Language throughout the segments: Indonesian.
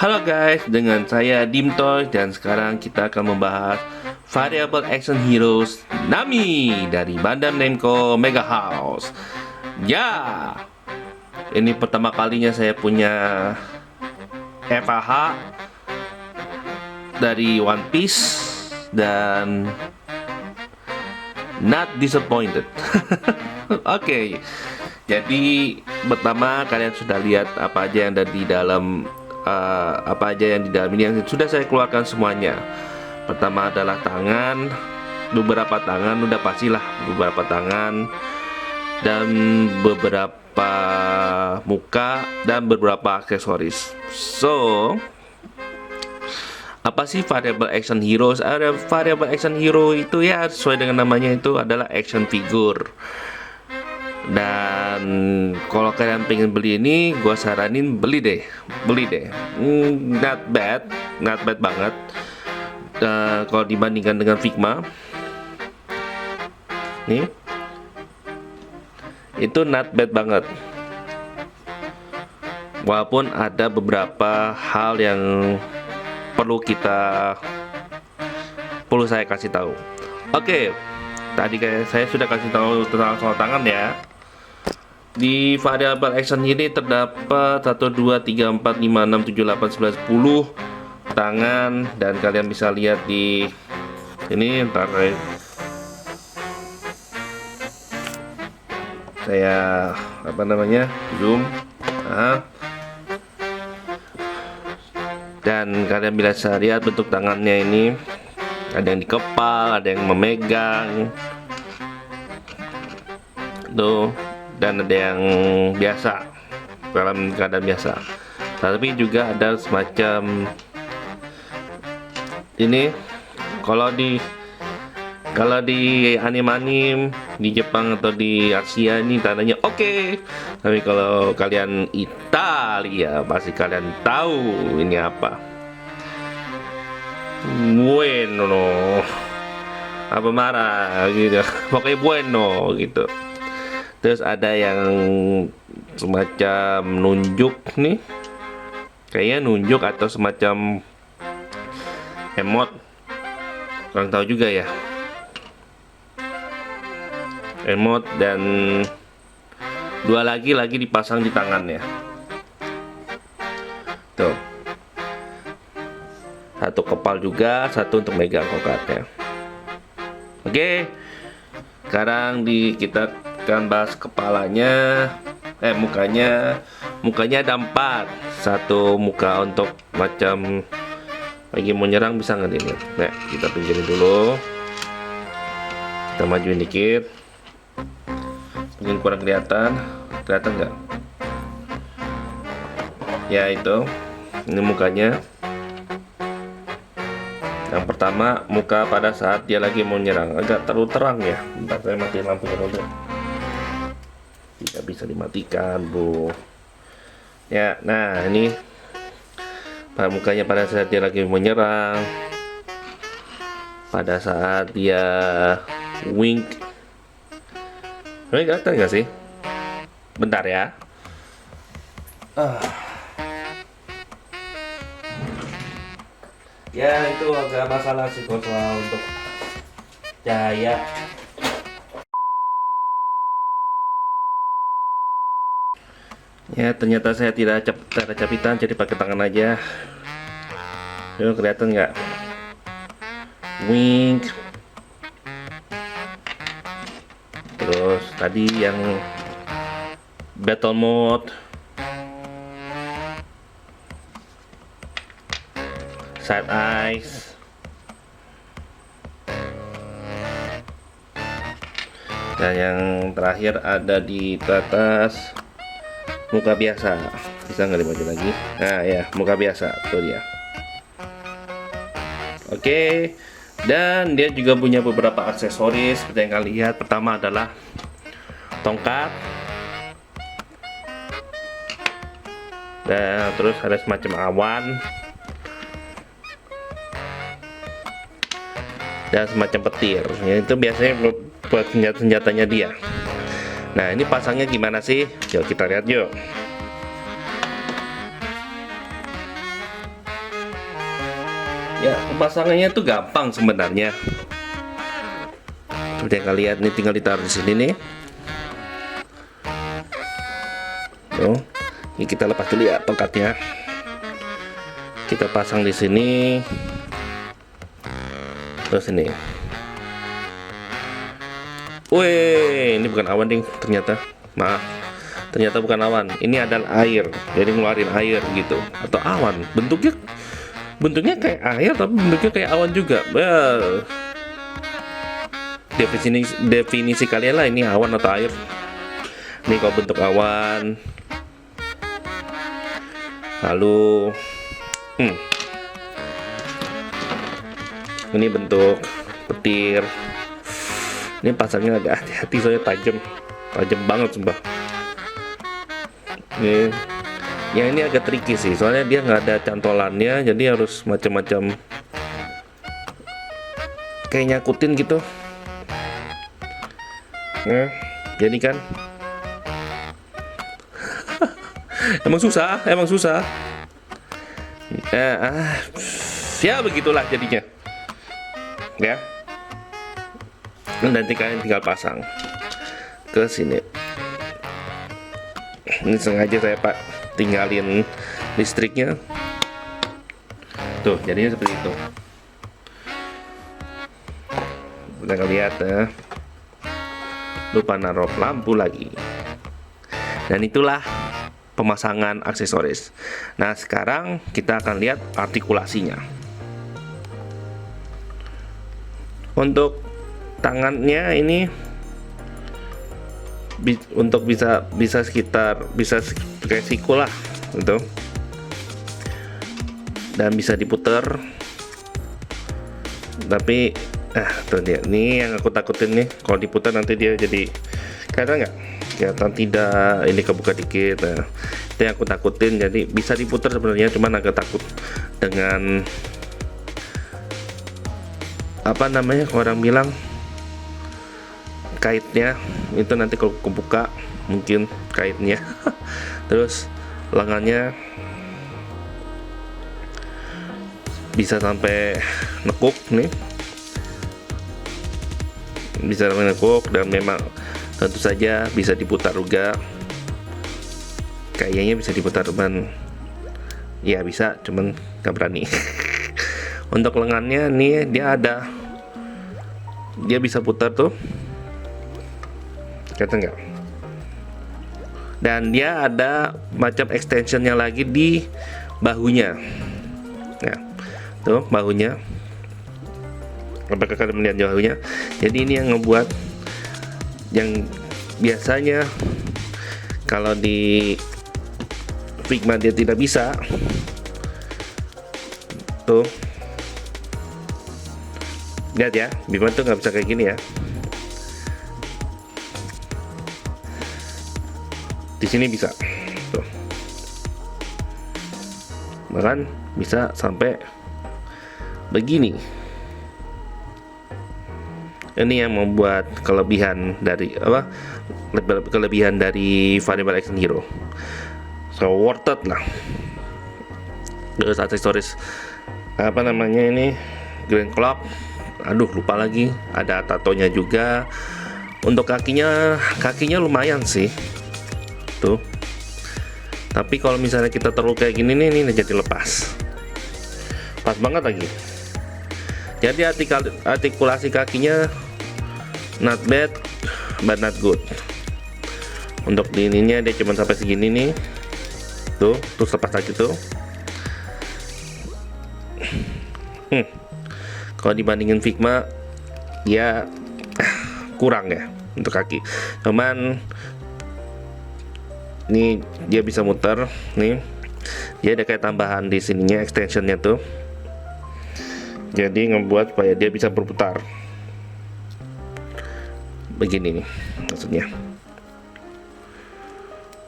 Halo guys, dengan saya Dimtoy dan sekarang kita akan membahas Variable Action Heroes Nami dari Bandai Namco Mega House. Ya, ini pertama kalinya saya punya FAH dari One Piece dan not disappointed. Oke, jadi pertama kalian sudah lihat apa aja yang ada di dalam apa aja yang di dalam ini yang sudah saya keluarkan semuanya. Pertama adalah tangan, beberapa tangan, udah pastilah beberapa tangan dan beberapa muka dan beberapa aksesoris. So, apa sih variable action heroes? Ada variable action hero itu ya sesuai dengan namanya itu adalah action figure. Dan kalau kalian pengen beli ini, gue saranin beli deh. Not bad banget. Kalau dibandingkan dengan Figma, nih, itu not bad banget. Walaupun ada beberapa hal yang perlu saya kasih tahu. Oke, tadi kayak saya sudah kasih tahu tentang soal tangan ya. Di variable action ini terdapat 1, 2, 3, 4, 5, 6, 7, 8, 9, 10 tangan. Dan kalian bisa lihat di ini, ntar saya zoom. Dan kalian bisa lihat bentuk tangannya ini. Ada yang di kepal, ada yang memegang tuh, dan ada yang biasa dalam keadaan biasa. Tapi juga ada semacam ini, kalau di anim-anim di Jepang atau di Asia ini tandanya oke. Tapi kalau kalian Italia pasti kalian tahu ini apa. Bueno, apa marah gitu. Pokoknya bueno gitu. Terus ada yang semacam nunjuk nih, kayaknya nunjuk atau semacam emot, kurang tahu juga ya. Emot dan dua lagi dipasang di tangannya. Tuh, satu kepal juga, satu untuk megang kokatnya. Oke, sekarang kita akan bahas kepalanya, mukanya ada 4. Satu muka untuk macam lagi mau nyerang, bisa nggak ini? Nah, kita pinggirin dulu, kita majuin dikit, mungkin kurang kelihatan nggak? Ya itu, ini mukanya. Yang pertama, muka pada saat dia lagi mau nyerang. Agak terlalu terang ya. Bentar, saya matiin lampunya dulu. Tidak bisa dimatikan, Bu. Ya, nah ini mukanya pada saat dia lagi mau nyerang. Pada saat dia wink. Ini kelihatan nggak sih? Bentar ya. Ya, itu agak masalah sih soal untuk cahaya. Ya, ternyata saya tidak ada capitan, jadi pakai tangan aja. Yuk, kelihatan nggak? Wink. Terus tadi yang battle mode, side eyes, dan yang terakhir ada di atas muka biasa. Bisa nggak dimaju lagi? Nah ya, muka biasa, tuh dia. Oke, dan dia juga punya beberapa aksesoris seperti yang kalian lihat. Pertama adalah tongkat, dan terus ada semacam awan dan semacam petir. Ya, itu biasanya buat senjatanya dia. Nah, ini pasangnya gimana sih? Yuk kita lihat yuk. Ya, pemasangannya tuh gampang sebenarnya. Seperti yang kalian lihat nih, tinggal ditaruh di sini nih. Tuh, ini kita lepas dulu ya tongkatnya. Kita pasang di sini. Terus ini. Wih, ini bukan awan ding, ternyata. Maaf. Ternyata bukan awan. Ini adalah air. Jadi ngeluarin air gitu. Atau awan. Bentuknya kayak air tapi bentuknya kayak awan juga. Definisi kalian lah, ini awan atau air. Ini kalau bentuk awan. Lalu ini bentuk petir. Ini pasangnya agak hati-hati soalnya tajam banget sumpah. Ini agak tricky sih, soalnya dia nggak ada cantolannya, jadi harus macam-macam kayak nyakutin gitu. Nah, jadi kan emang susah. Ya begitulah jadinya. Ya. Dan nanti kalian tinggal pasang ke sini. Ini sengaja saya tinggalin listriknya. Tuh, jadinya seperti itu. Udah lihat ya. Lupa naruh lampu lagi. Dan itulah pemasangan aksesoris. Nah, sekarang kita akan lihat artikulasinya. Untuk tangannya ini untuk bisa kayak siku lah gitu. Dan bisa diputer. Tapi tuh dia. Nih yang aku takutin nih, kalau diputar nanti dia jadi kelihatan nggak? Kelihatan tidak, ini kebuka dikit. Nah, itu yang aku takutin. Jadi bisa diputar sebenarnya, cuman agak takut dengan apa namanya, orang bilang kaitnya itu nanti kalau kebuka mungkin kaitnya. Terus lengannya bisa sampai nekuk nih, bisa sampai nekuk, dan memang tentu saja bisa diputar juga. Kayaknya bisa diputar, cuman ya bisa, cuman gak berani. Untuk lengannya nih dia bisa putar tuh, kelihatan nggak? Dan dia ada macam extensionnya lagi di bahunya. Nah, tuh bahunya. Apakah kalian melihat bahunya? Jadi ini yang ngebuat, yang biasanya kalau di Figma dia tidak bisa. Tuh, lihat ya, Bima tuh nggak bisa kayak gini ya. Di sini bisa, tuh, bahkan bisa sampai begini. Ini yang membuat kelebihan dari variable action hero. So worth it lah. Terus aksesoris apa namanya ini, Grand Clock. Aduh, lupa lagi, ada tatonya juga. Untuk kakinya lumayan sih tuh. Tapi kalau misalnya kita taruh kayak gini nih, ini jadi lepas, pas banget lagi. Jadi artikulasi kakinya not bad but not good. Untuk di ininya dia cuma sampai segini nih, tuh, terus lepas lagi tuh. Kalau dibandingin Figma ya kurang ya untuk kaki. Cuman nih dia bisa muter nih. Dia ada kayak tambahan di sininya, extensionnya tuh. Jadi ngebuat supaya dia bisa berputar. Begini nih maksudnya.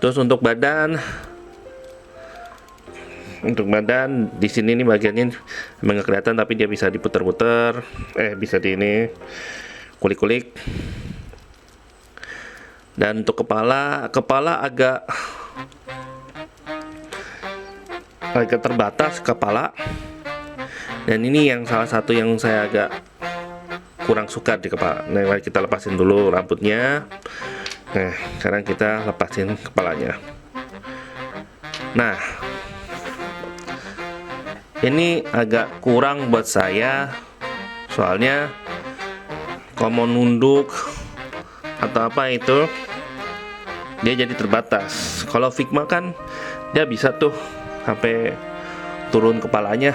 Terus untuk badan di sini nih bagiannya emang nggak kelihatan, tapi dia bisa diputer-puter, bisa di ini kulik-kulik. Dan untuk kepala agak terbatas kepala. Dan ini yang salah satu yang saya agak kurang suka di kepala. Nah, mari kita lepasin dulu rambutnya. Nah, sekarang kita lepasin kepalanya. Nah, ini agak kurang buat saya, soalnya kalau mau nunduk atau apa itu dia jadi terbatas. Kalau Figma kan dia bisa tuh sampai turun kepalanya,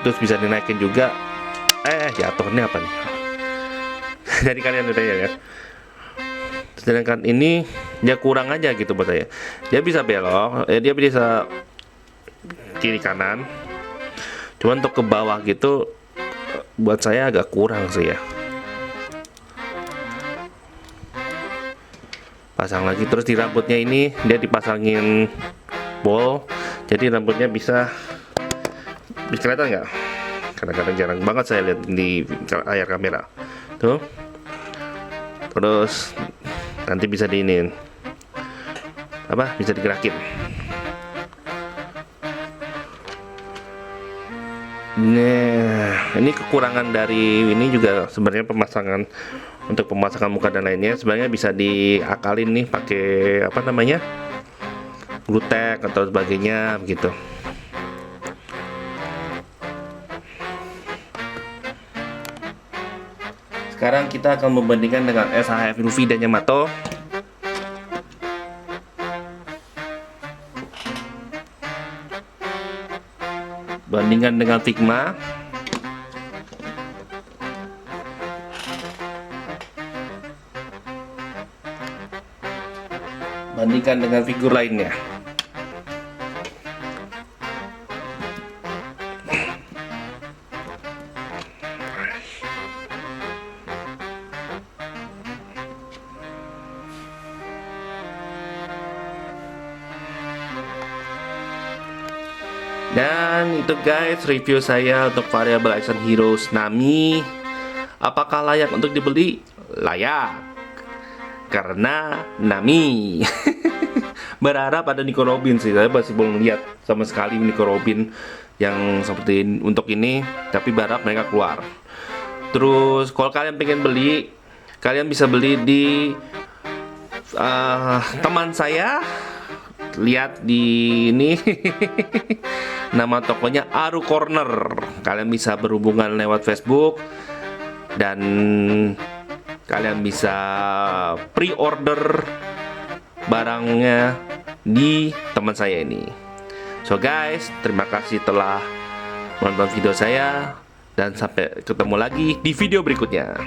terus bisa dinaikin juga. Jatuh, ini apa nih? Jadi kalian udah ya. Sedangkan ini dia kurang aja gitu buat saya. Dia bisa belok, dia bisa kiri kanan. Cuman untuk ke bawah gitu buat saya agak kurang sih ya. Pasang lagi, terus di rambutnya ini dia dipasangin bol, jadi rambutnya bisa kelihatan nggak? Kadang-kadang jarang banget saya lihat di layar kamera tuh. Terus nanti bisa diinin apa, bisa digerakin. Nah, ini kekurangan dari ini juga sebenarnya pemasangan, untuk pemasangan muka dan lainnya sebenarnya bisa diakalin nih pakai apa namanya, glue tack atau sebagainya begitu. Sekarang kita akan membandingkan dengan SHF Luffy dan Yamato. Bandingkan dengan Figma. Bandingkan dengan figur lainnya. Dan itu guys, review saya untuk variable action heroes Nami. Apakah layak untuk dibeli? Layak, karena Nami. Berharap ada Nico Robin sih, saya masih belum lihat sama sekali Nico Robin yang seperti untuk ini, tapi berharap mereka keluar. Terus kalau kalian pengen beli, kalian bisa beli di teman saya. Lihat di ini. Nama tokonya Aru Corner. Kalian bisa berhubungan lewat Facebook dan kalian bisa pre-order barangnya di teman saya ini. So guys, terima kasih telah menonton video saya dan sampai ketemu lagi di video berikutnya.